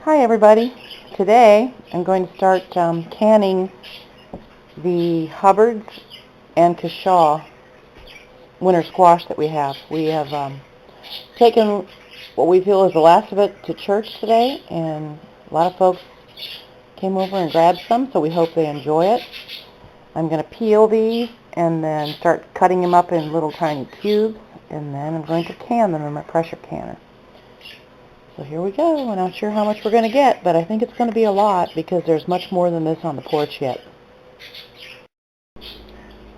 Hi everybody. Today I'm going to start canning the Hubbards and Cushaw winter squash that we have. We have taken what we feel is the last of it to church today, and a lot of folks came over and grabbed some, so we hope they enjoy it. I'm going to peel these and then start cutting them up in little tiny cubes, and then I'm going to can them in my pressure canner. So here we go. I'm not sure how much we're going to get, but I think it's going to be a lot because there's much more than this on the porch yet.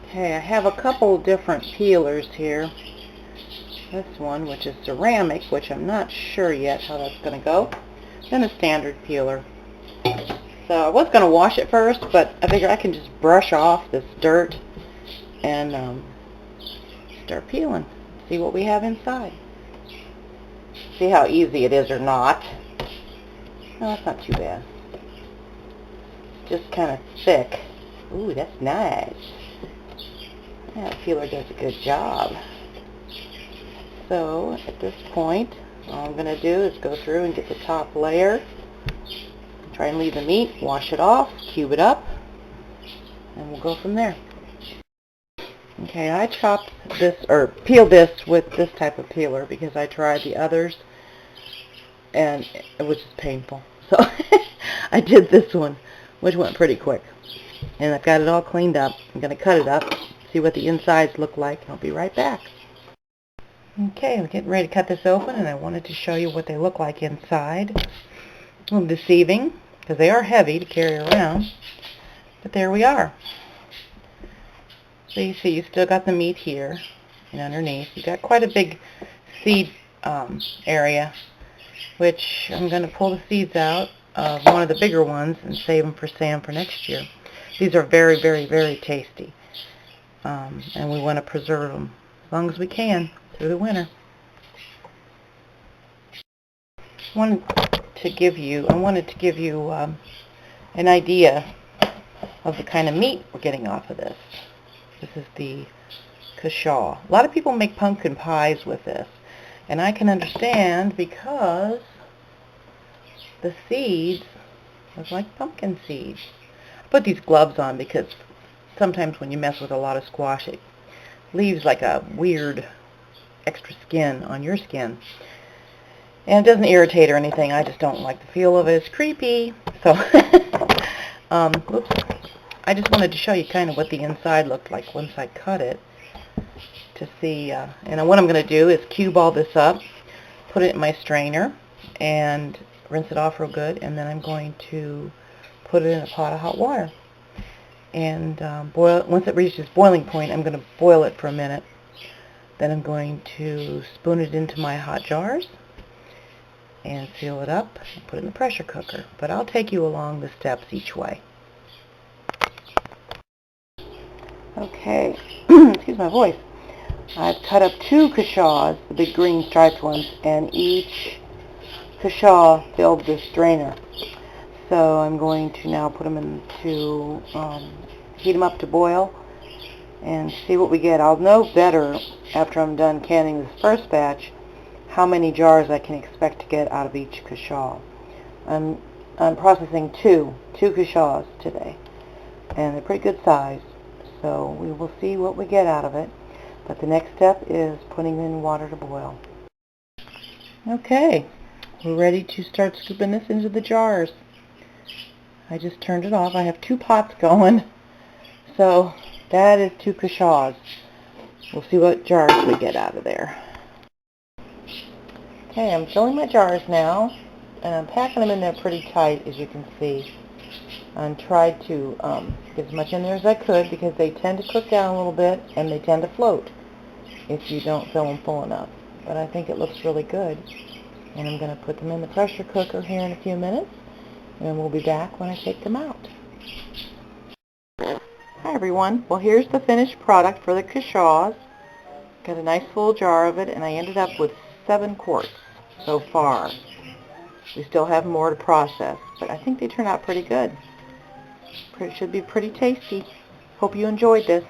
Okay, I have a couple different peelers here. This one, which is ceramic, which I'm not sure yet how that's going to go. Then a standard peeler. So I was going to wash it first, but I figure I can just brush off this dirt and start peeling. See what we have inside. See how easy it is or not. No, that's not too bad. Just kind of thick. Ooh, that's nice. That peeler does a good job. So at this point, all I'm going to do is go through and get the top layer. Try and leave the meat, wash it off, cube it up, and we'll go from there. Okay, I chopped this, or peeled this with this type of peeler because I tried the others and it was just painful. So I did this one, which went pretty quick. And I've got it all cleaned up. I'm going to cut it up, see what the insides look like, and I'll be right back. Okay, I'm getting ready to cut this open, and I wanted to show you what they look like inside. A little deceiving, because they are heavy to carry around. But there we are. So you see, you still got the meat here and underneath. You got quite a big seed area, which I'm going to pull the seeds out of one of the bigger ones and save them for Sam for next year. These are very, very, very tasty, and we want to preserve them as long as we can through the winter. I wanted to give you an idea of the kind of meat we're getting off of this. This is the Cushaw. A lot of people make pumpkin pies with this, and I can understand because the seeds look like pumpkin seeds. I put these gloves on because sometimes when you mess with a lot of squash, it leaves like a weird extra skin on your skin. And it doesn't irritate or anything. I just don't like the feel of it. It's creepy. So, whoops. I just wanted to show you kind of what the inside looked like once I cut it to see. And what I'm going to do is cube all this up, put it in my strainer, and rinse it off real good. And then I'm going to put it in a pot of hot water. And boil it. Once it reaches boiling point, I'm going to boil it for a minute. Then I'm going to spoon it into my hot jars and seal it up and put it in the pressure cooker. But I'll take you along the steps each way. Okay, excuse my voice. I've cut up 2 Cushaws, the big green striped ones, and each Cushaw filled this strainer. So I'm going to now put them into, heat them up to boil and see what we get. I'll know better after I'm done canning this first batch how many jars I can expect to get out of each Cushaw. I'm processing two Cushaws today, and they're pretty good size. So we will see what we get out of it. But the next step is putting in water to boil. Okay, we're ready to start scooping this into the jars. I just turned it off. I have 2 pots going. So that is 2 Cushaws. We'll see what jars we get out of there. Okay, I'm filling my jars now, and I'm packing them in there pretty tight, as you can see. And tried to get as much in there as I could because they tend to cook down a little bit and they tend to float if you don't fill them full enough. But I think it looks really good. And I'm going to put them in the pressure cooker here in a few minutes, and we'll be back when I take them out. Hi everyone. Well, here's the finished product for the Cushaws. Got a nice full jar of it, and I ended up with 7 quarts so far. We still have more to process, but I think they turn out pretty good. Should be pretty tasty. Hope you enjoyed this.